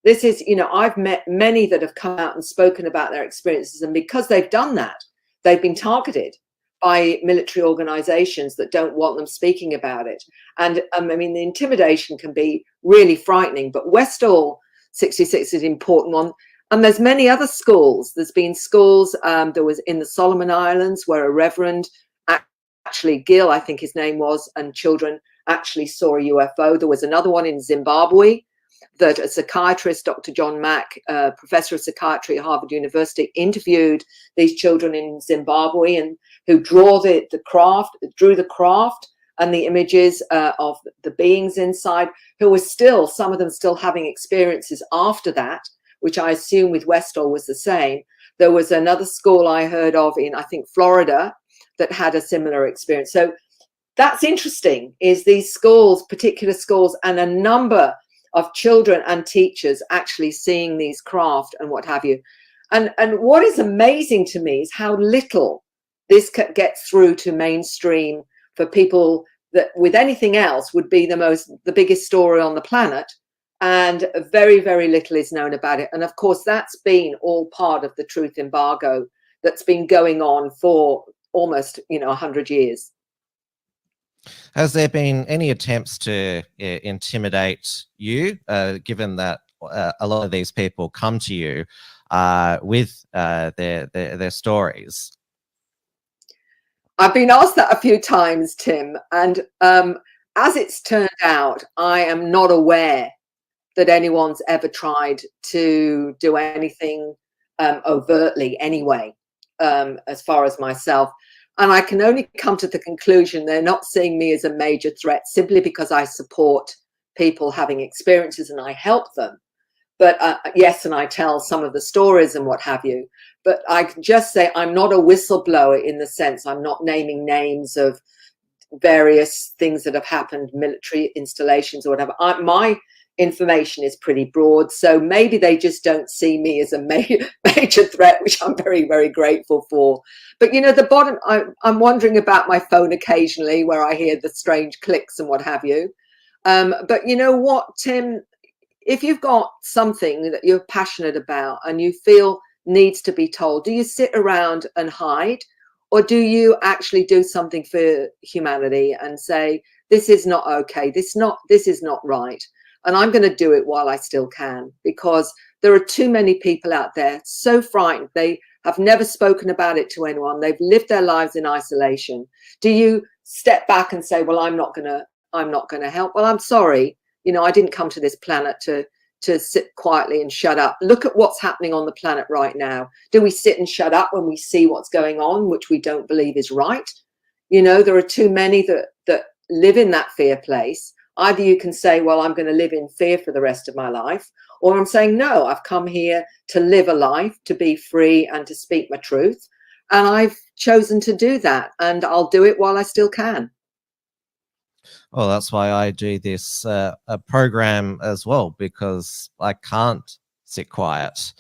Speaker 3: This is, I've met many that have come out and spoken about their experiences, and because they've done that, they've been targeted by military organizations that don't want them speaking about it. And the intimidation can be really frightening, but Westall 66 is an important one. And there's many other schools. There's been schools, there was in the Solomon Islands, where a reverend, actually Gill, I think his name was, and children actually saw a UFO. There was another one in Zimbabwe that a psychiatrist, Dr. John Mack, professor of psychiatry at Harvard University, interviewed these children in Zimbabwe, and who drew the craft and the images of the beings inside, who were some of them still having experiences after that, which I assume with Westall was the same. There was another school I heard of in, I think, Florida, that had a similar experience. So that's interesting, is these schools, particular schools, and a number of children and teachers actually seeing these craft and what have you. And what is amazing to me is how little this gets through to mainstream for people that with anything else would be the biggest story on the planet. And very, very little is known about it. And of course, that's been all part of the truth embargo that's been going on for almost, 100 years.
Speaker 2: Has there been any attempts to intimidate you, given that a lot of these people come to you with their stories?
Speaker 3: I've been asked that a few times, Tim, and as it's turned out, I am not aware that anyone's ever tried to do anything overtly anyway, as far as myself. And I can only come to the conclusion they're not seeing me as a major threat simply because I support people having experiences and I help them. But yes, and I tell some of the stories and what have you. But I can just say I'm not a whistleblower in the sense I'm not naming names of various things that have happened, military installations or whatever. My information is pretty broad. So maybe they just don't see me as a major threat, which I'm very, very grateful for. But, you know, the bottom, I'm wondering about my phone occasionally where I hear the strange clicks and what have you. But you know what, Tim, if you've got something that you're passionate about and you feel needs to be told, do you sit around and hide? Or do you actually do something for humanity and say, this is not okay, this is not right, and I'm going to do it while I still can? Because there are too many people out there so frightened. They have never spoken about it to anyone. They've lived their lives in isolation. Do you step back and say, well, I'm not going to help? Well, I'm sorry. You know, I didn't come to this planet to sit quietly and shut up. Look at what's happening on the planet right now. Do we sit and shut up when we see what's going on, which we don't believe is right? You know, there are too many that live in that fear place. Either you can say, well, I'm going to live in fear for the rest of my life, or I'm saying, no, I've come here to live a life, to be free and to speak my truth. And I've chosen to do that, and I'll do it while I still can.
Speaker 2: Well, that's why I do this program as well, because I can't sit quiet.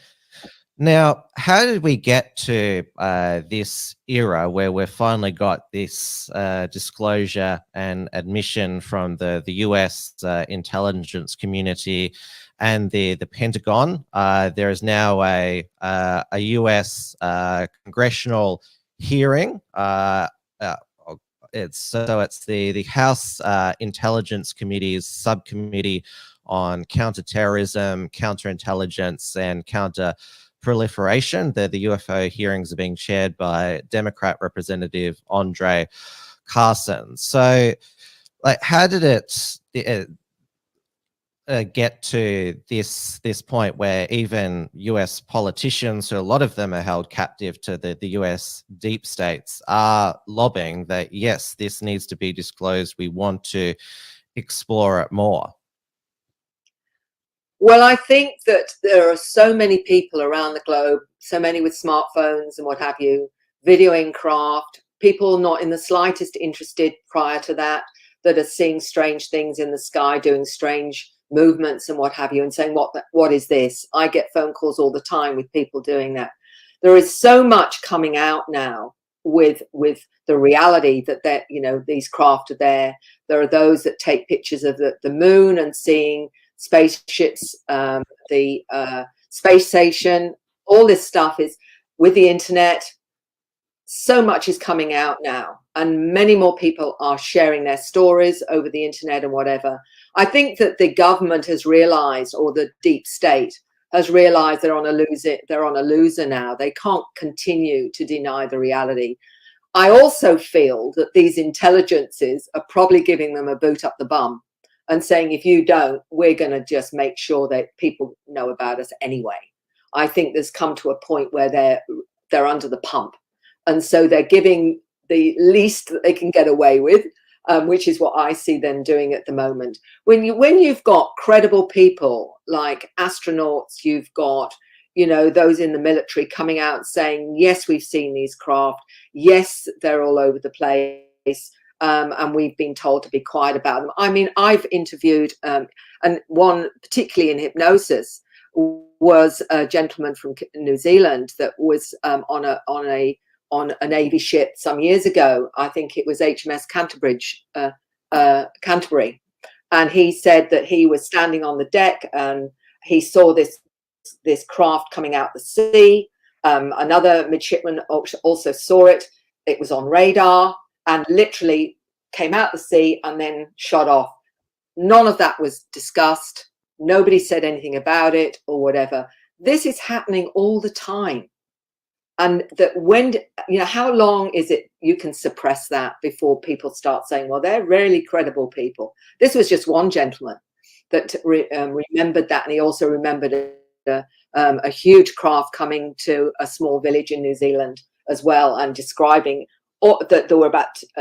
Speaker 2: Now, how did we get to this era where we've finally got this disclosure and admission from the US intelligence community and the Pentagon? There is now a US congressional hearing. It's the House Intelligence Committee's subcommittee on counterterrorism, counterintelligence, and counter-proliferation. The UFO hearings are being chaired by Democrat Representative Andre Carson. So, like, how did it get to this point where even US politicians, who a lot of them are held captive to the US deep states, are lobbying that, yes, this needs to be disclosed, we want to explore it more?
Speaker 3: Well, I think that there are so many people around the globe, so many with smartphones and what have you, videoing craft, people not in the slightest interested prior to that are seeing strange things in the sky, doing strange movements and what have you, and saying, what is this? I get phone calls all the time with people doing that. There is so much coming out now with the reality that you know, these craft are there. There are those that take pictures of the moon and seeing spaceships, the space station. All this stuff is with the internet. So much is coming out now, and many more people are sharing their stories over the internet and whatever. I think that the government has realized, or the deep state has realized, they're on a loser now. They can't continue to deny the reality. I also feel that these intelligences are probably giving them a boot up the bum and saying, if you don't, we're going to just make sure that people know about us anyway. I think there's come to a point where they're under the pump. And so they're giving the least that they can get away with, which is what I see them doing at the moment. When you've got credible people like astronauts, you've got, you know, those in the military coming out saying, yes, we've seen these craft. Yes, they're all over the place. And we've been told to be quiet about them. I mean, I've interviewed, and one particularly in hypnosis was a gentleman from New Zealand that was on a Navy ship some years ago. I think it was HMS Canterbury. And he said that he was standing on the deck and he saw this craft coming out the sea. Another midshipman also saw it. It was on radar and literally came out the sea and then shot off. None of that was discussed. Nobody said anything about it or whatever. This is happening all the time. And that when, you know, how long is it you can suppress that before people start saying, well, they're really credible people? This was just one gentleman that remembered that. And he also remembered a huge craft coming to a small village in New Zealand as well, and describing that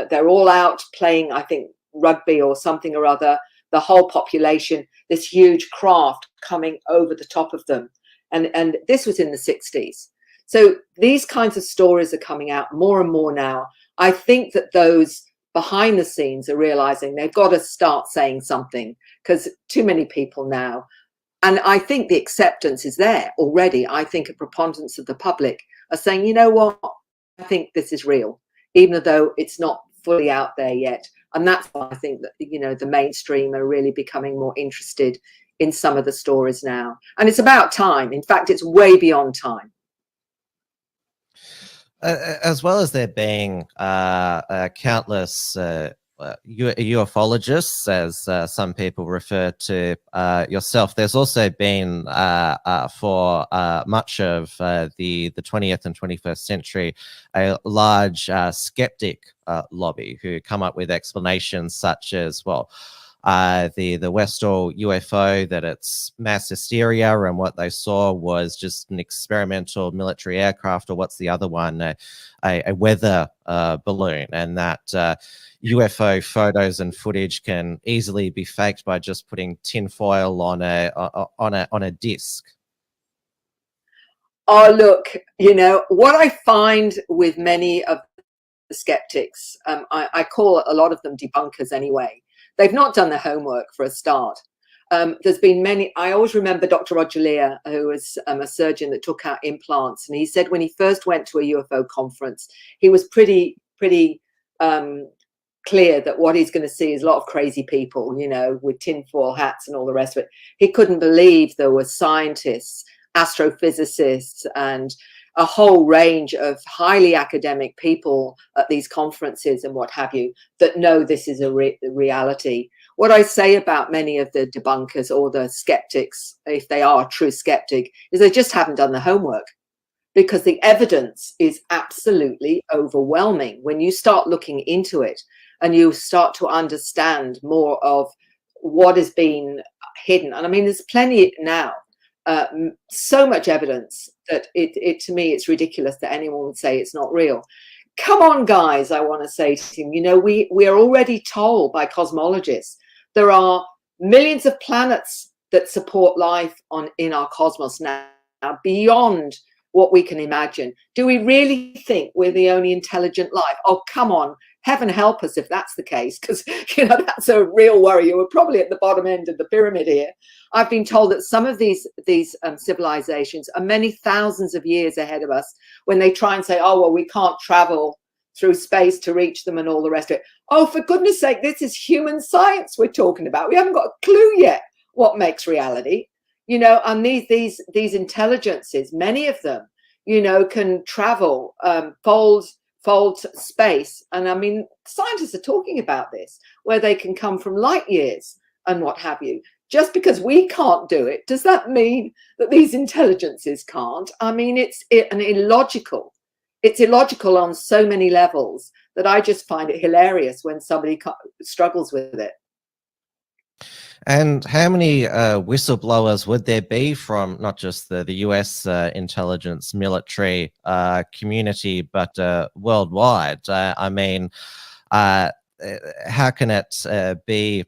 Speaker 3: they're all out playing, I think, rugby or something or other, the whole population, this huge craft coming over the top of them. And this was in the 60s. So these kinds of stories are coming out more and more now. I think that those behind the scenes are realizing they've got to start saying something, because too many people now. And I think the acceptance is there already. I think a preponderance of the public are saying, you know what, I think this is real, even though it's not fully out there yet. And that's why I think that, you know, the mainstream are really becoming more interested in some of the stories now. And it's about time. In fact, it's way beyond time.
Speaker 2: As well as there being countless ufologists, as some people refer to yourself, there's also been for much of the 20th and 21st century a large skeptic lobby who come up with explanations such as, well, the Westall UFO, that it's mass hysteria, and what they saw was just an experimental military aircraft, or what's the other one, a weather balloon, and that UFO photos and footage can easily be faked by just putting tinfoil on a disc.
Speaker 3: Oh, look, you know, what I find with many of the skeptics, I call a lot of them debunkers anyway. They've not done their homework for a start. There's been many. I always remember Dr. Rodwell, who was a surgeon that took out implants, and he said when he first went to a UFO conference, he was pretty clear that what he's going to see is a lot of crazy people, you know, with tinfoil hats and all the rest of it. He couldn't believe there were scientists, astrophysicists, and a whole range of highly academic people at these conferences and what have you that know this is a reality. What I say about many of the debunkers or the skeptics, if they are a true skeptic, is they just haven't done the homework, because the evidence is absolutely overwhelming. When you start looking into it and you start to understand more of what is being hidden, and I mean, there's plenty now, so much evidence that it to me, it's ridiculous that anyone would say it's not real. Come on, guys, I want to say to him, you know, we are already told by cosmologists there are millions of planets that support life in our cosmos now, beyond what we can imagine. Do we really think we're the only intelligent life? Oh, come on. Heaven help us if that's the case, because, you know, that's a real worry. We're probably at the bottom end of the pyramid here. I've been told that some of these civilizations are many thousands of years ahead of us, when they try and say, oh, well, we can't travel through space to reach them and all the rest of it. Oh, for goodness sake, this is human science we're talking about. We haven't got a clue yet what makes reality, you know, and these intelligences, many of them, you know, can travel, fold space. And I mean, scientists are talking about this, where they can come from light years and what have you. Just because we can't do it, does that mean that these intelligences can't? I mean, it's illogical. It's illogical on so many levels that I just find it hilarious when somebody struggles with it.
Speaker 2: And how many whistleblowers would there be from not just the US intelligence military community, but worldwide? I mean, how can it be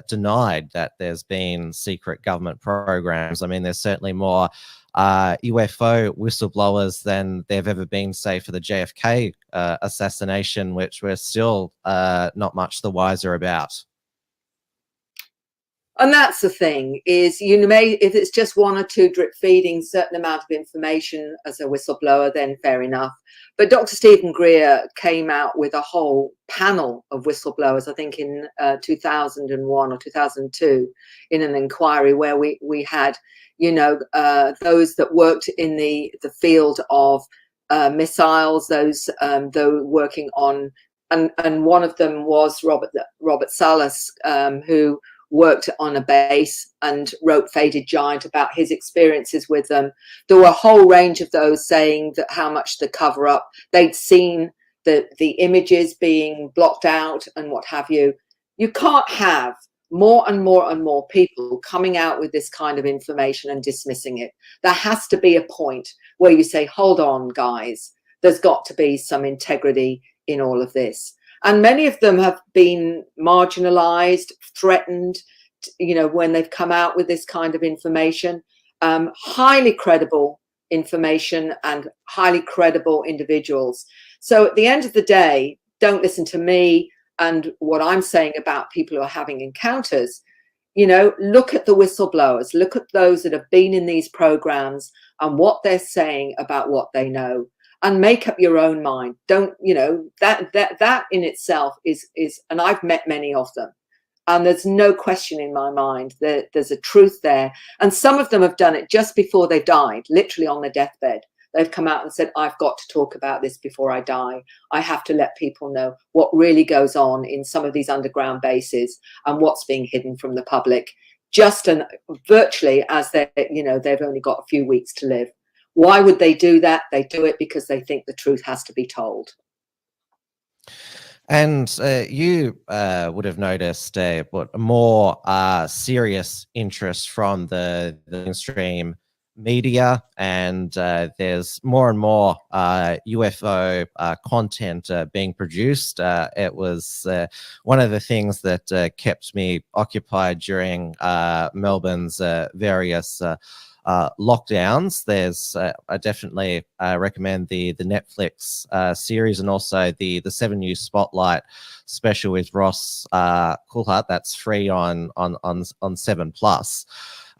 Speaker 2: denied that there's been secret government programs? I mean, there's certainly more UFO whistleblowers than there've ever been, say, for the JFK assassination, which we're still not much the wiser about.
Speaker 3: And that's the thing, is you may, if it's just one or two drip feeding certain amount of information as a whistleblower, then fair enough. But Dr. Stephen Greer came out with a whole panel of whistleblowers, I think in 2001 or 2002, in an inquiry where we had, you know, those that worked in the field of missiles, those working on, and one of them was Robert Salas, who worked on a base and wrote Faded Giant about his experiences with them. There were a whole range of those saying that how much the cover up, they'd seen the images being blocked out and what have you. You can't have more and more and more people coming out with this kind of information and dismissing it. There has to be a point where you say, hold on, guys, there's got to be some integrity in all of this. And many of them have been marginalized, threatened, you know, when they've come out with this kind of information. Highly credible information and highly credible individuals. So at the end of the day, don't listen to me. And what I'm saying about people who are having encounters, you know, look at the whistleblowers, look at those that have been in these programs and what they're saying about what they know, and make up your own mind. Don't, you know, that in itself is, and I've met many of them, and there's no question in my mind that there's a truth there. And some of them have done it just before they died, literally on their deathbed. They've come out and said, I've got to talk about this before I die. I have to let people know what really goes on in some of these underground bases and what's being hidden from the public, just and virtually as they, you know, they've only got a few weeks to live. Why would they do that? They do it because they think the truth has to be told.
Speaker 2: And you would have noticed what more serious interest from the mainstream media, and there's more and more UFO content being produced. It was one of the things that kept me occupied during Melbourne's various lockdowns. There's I definitely recommend the Netflix series, and also the 7 News Spotlight special with Ross Coulthart. That's free on 7+.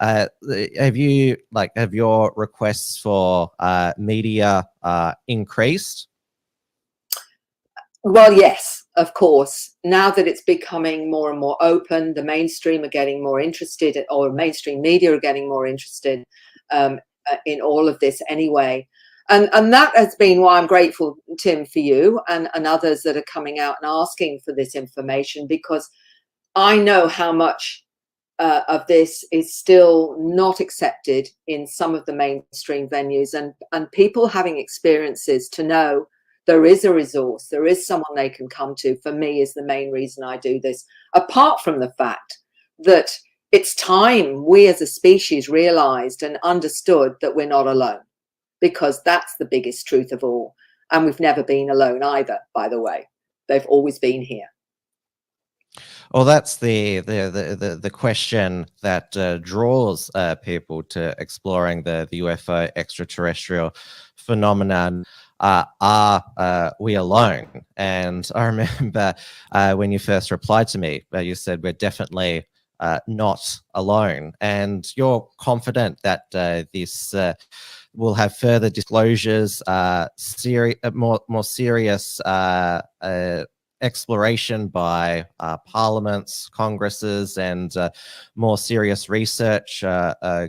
Speaker 2: Have your requests for media increased?
Speaker 3: Well, yes, of course. Now that it's becoming more and more open, the mainstream are getting more interested, or mainstream media are getting more interested in all of this anyway. And that has been why I'm grateful, Tim, for you and others that are coming out and asking for this information, because I know how much of this is still not accepted in some of the mainstream venues, and people having experiences to know there is a resource, there is someone they can come to, for me, is the main reason I do this. Apart from the fact that it's time we as a species realized and understood that we're not alone, because that's the biggest truth of all. And we've never been alone either, by the way. They've always been here.
Speaker 2: Well, that's the question that draws people to exploring the UFO extraterrestrial phenomenon. Are we alone? And I remember when you first replied to me, you said we're definitely not alone, and you're confident that this will have further disclosures, more serious exploration by parliaments, congresses, and more serious research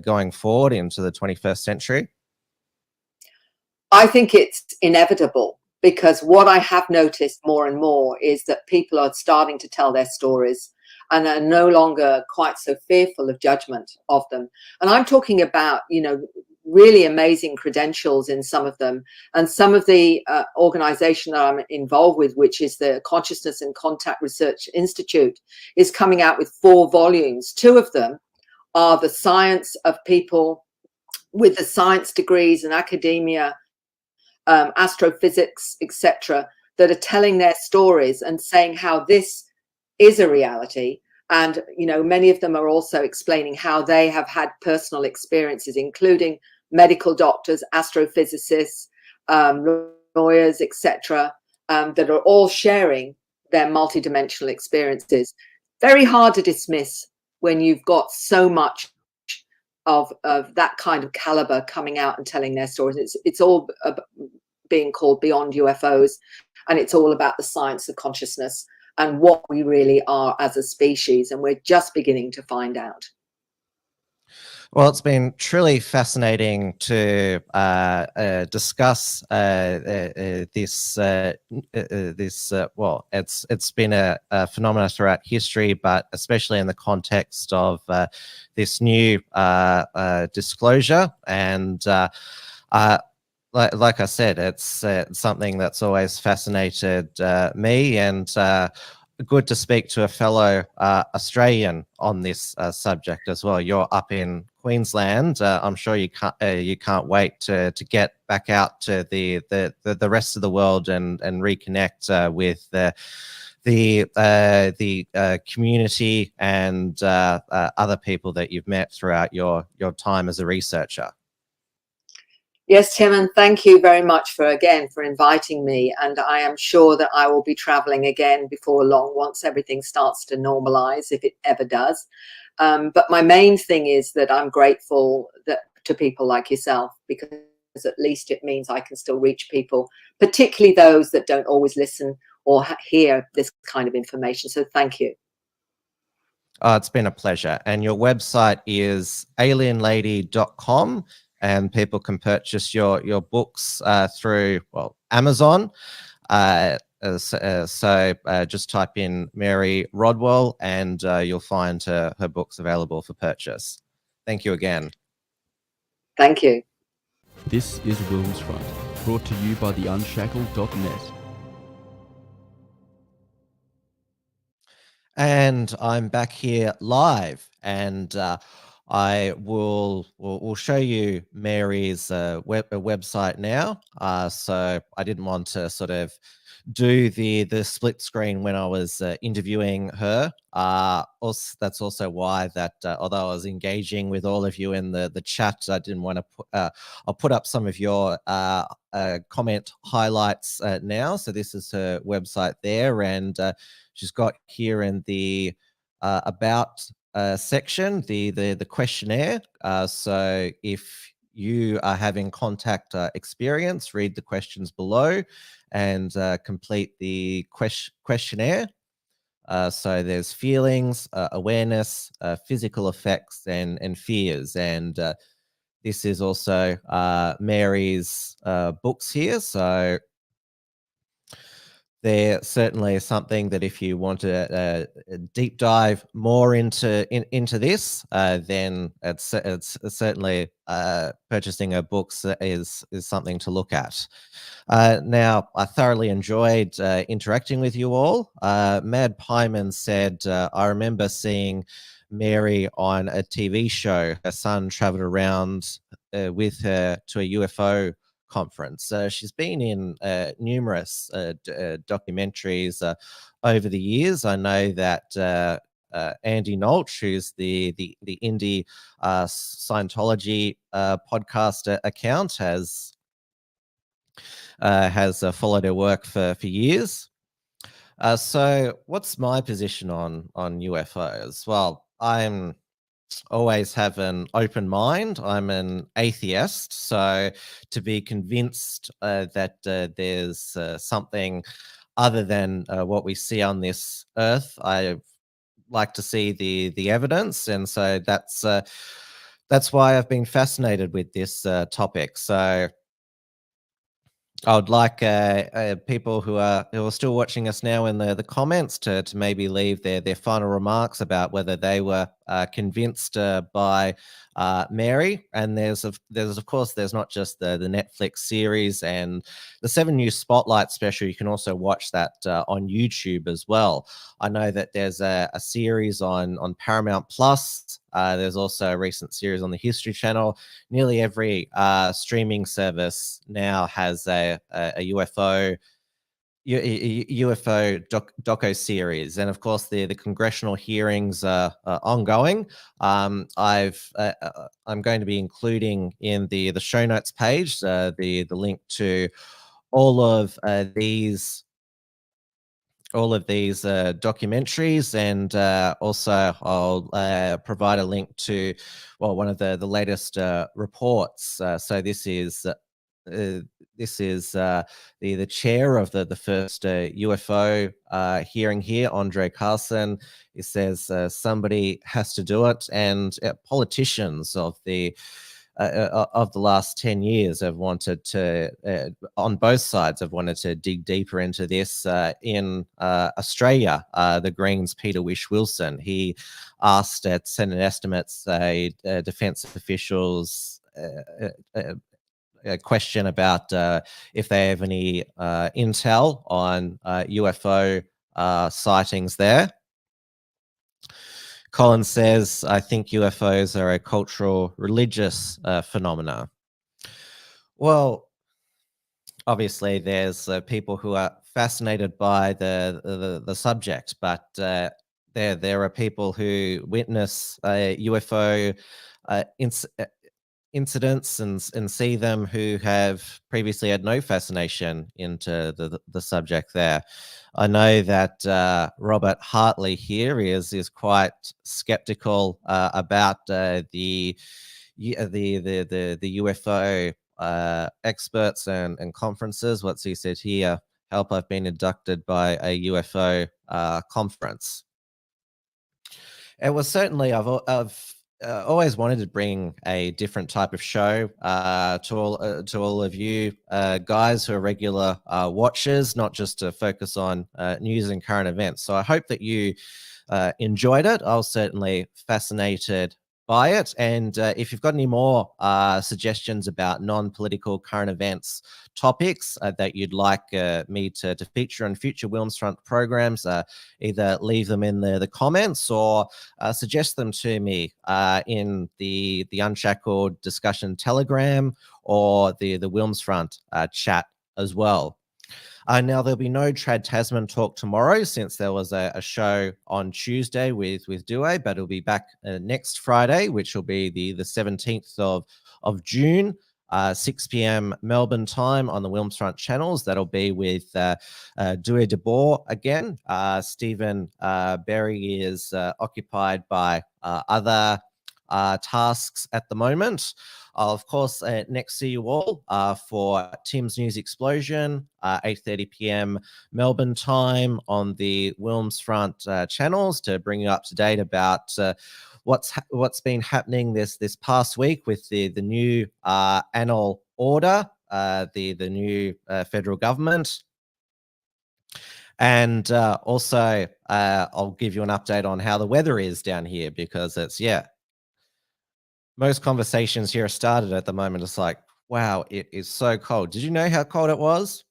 Speaker 2: going forward into the 21st century?
Speaker 3: I think it's inevitable, because what I have noticed more and more is that people are starting to tell their stories and are no longer quite so fearful of judgment of them. And I'm talking about, you know, really amazing credentials in some of them. And some of the organization that I'm involved with, which is the Consciousness and Contact Research Institute, is coming out with 4 volumes. 2 of them are the science of people with the science degrees and academia, astrophysics, etc., that are telling their stories and saying how this is a reality. And, you know, many of them are also explaining how they have had personal experiences, including medical doctors, astrophysicists, lawyers, etc., that are all sharing their multidimensional experiences. Very hard to dismiss when you've got so much of that kind of caliber coming out and telling their stories. It's all being called Beyond UFOs, and it's all about the science of consciousness and what we really are as a species, and we're just beginning to find out.
Speaker 2: Well, it's been truly fascinating to discuss this. Well, it's been a phenomenon throughout history, but especially in the context of this new disclosure. And like I said, it's something that's always fascinated me, and good to speak to a fellow Australian on this subject as well. You're up in Queensland. I'm sure you can't wait to get back out to the rest of the world and reconnect with the community and other people that you've met throughout your time as a researcher.
Speaker 3: Yes, Tim, and thank you very much for inviting me. And I am sure that I will be traveling again before long, once everything starts to normalize, if it ever does. But my main thing is that I'm grateful to people like yourself, because at least it means I can still reach people, particularly those that don't always listen or hear this kind of information. So thank you.
Speaker 2: Oh, it's been a pleasure. And your website is alienlady.com, and people can purchase your books through, well, Amazon. So just type in Mary Rodwell and you'll find her books available for purchase. Thank you again.
Speaker 3: Thank you.
Speaker 1: This is WilmsFront, brought to you by the unshackled.net.
Speaker 2: And I'm back here live, and I will show you Mary's website now. So I didn't want to sort of do the split screen when I was interviewing her. Also, that's also why that although I was engaging with all of you in the chat, I didn't want to put. I'll put up some of your comment highlights now. So this is her website there, and she's got here in the about section the questionnaire. So if you are having contact experience, read the questions below and complete the questionnaire. So there's feelings, awareness, physical effects, and fears. And this is also Mary's books here. So they're certainly something that if you want to deep dive more into this, then it's certainly purchasing her books is something to look at. Now, I thoroughly enjoyed interacting with you all. Mad Pieman said, I remember seeing Mary on a TV show. Her son traveled around with her to a UFO conference. She's been in numerous documentaries over the years. I know that Andy Nolch, who's the indie Scientology podcast account, has followed her work for years. So what's my position on UFOs? Well, I'm always have an open mind. I'm an atheist, so to be convinced that there's something other than what we see on this earth, I like to see the evidence, and so that's why I've been fascinated with this topic. So I would like people who are still watching us now in the comments to maybe leave their final remarks about whether they were convinced by Mary. And there's of course there's not just the Netflix series and the 7 News Spotlight special. You can also watch that on YouTube as well. I know that there's a series on Paramount Plus. There's also a recent series on the History Channel. Nearly every streaming service now has a UFO doco series, and of course the congressional hearings are ongoing. I'm going to be including in the show notes page the link to all of these documentaries, and also I'll provide a link to, well, one of the latest reports. So this is the chair of the first UFO hearing here, Andre Carson. He says somebody has to do it, and politicians of the last 10 years have wanted to, on both sides, have wanted to dig deeper into this. In Australia, the Greens' Peter Whish-Wilson, he asked at Senate estimates defence officials a question about if they have any intel on UFO sightings there. Collins says, I think UFOs are a cultural, religious phenomena. Well, obviously there's people who are fascinated by the subject, but there are people who witness UFO incidents and see them who have previously had no fascination into the subject there. I know that Robert Hartley here is quite skeptical about the UFO experts and conferences. What's he said here? Help, I've been abducted by a UFO conference. It was certainly, I've always wanted to bring a different type of show to all of you guys who are regular watchers, not just to focus on news and current events. So I hope that you enjoyed it. I was certainly fascinated by it. And if you've got any more suggestions about non-political current events topics that you'd like me to feature in future WilmsFront programs, either leave them in the comments or suggest them to me in the Unshackled discussion Telegram or the WilmsFront chat as well. Now, there'll be no Trad Tasman talk tomorrow since there was a show on Tuesday with Due, but it'll be back next Friday, which will be the 17th of June, 6 p.m. Melbourne time on the WilmsFront channels. That'll be with Due de Boer again. Stephen Berry is occupied by other tasks at the moment. Of course, next see you all for Tim's News Explosion, 8:30 p.m. Melbourne time on the WilmsFront channels to bring you up to date about what's been happening this past week with the new annual order, the new federal government. And also, I'll give you an update on how the weather is down here, because it's, most conversations here are started at the moment. It's like, wow, it is so cold. Did you know how cold it was?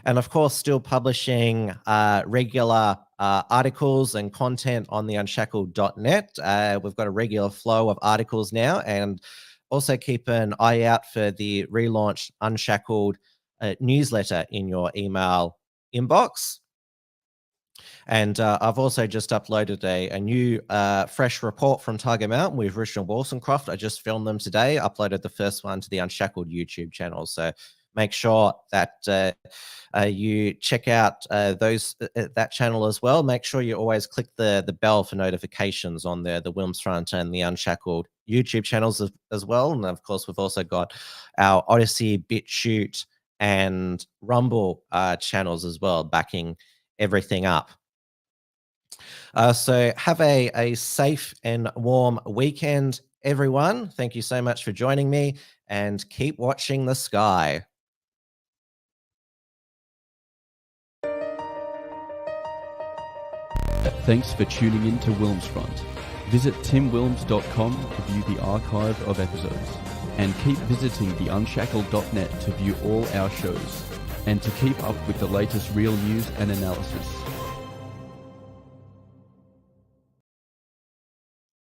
Speaker 2: And of course, still publishing regular articles and content on the unshackled.net. We've got a regular flow of articles now, and also keep an eye out for the relaunched Unshackled newsletter in your email inbox. And I've also just uploaded a new fresh report from Tiger Mountain with Richard Wollstonecroft. I just filmed them today, uploaded the first one to the Unshackled YouTube channel. So make sure that you check out that channel as well. Make sure you always click the bell for notifications on the WilmsFront and the Unshackled YouTube channels as well. And of course, we've also got our Odyssey, BitChute, and Rumble channels as well, backing everything up. So have a safe and warm weekend, everyone. Thank you so much for joining me, and keep watching the sky.
Speaker 1: Thanks for tuning in to WilmsFront. Visit timwilms.com to view the archive of episodes, and keep visiting the unshackled.net to view all our shows, and to keep up with the latest real news and analysis.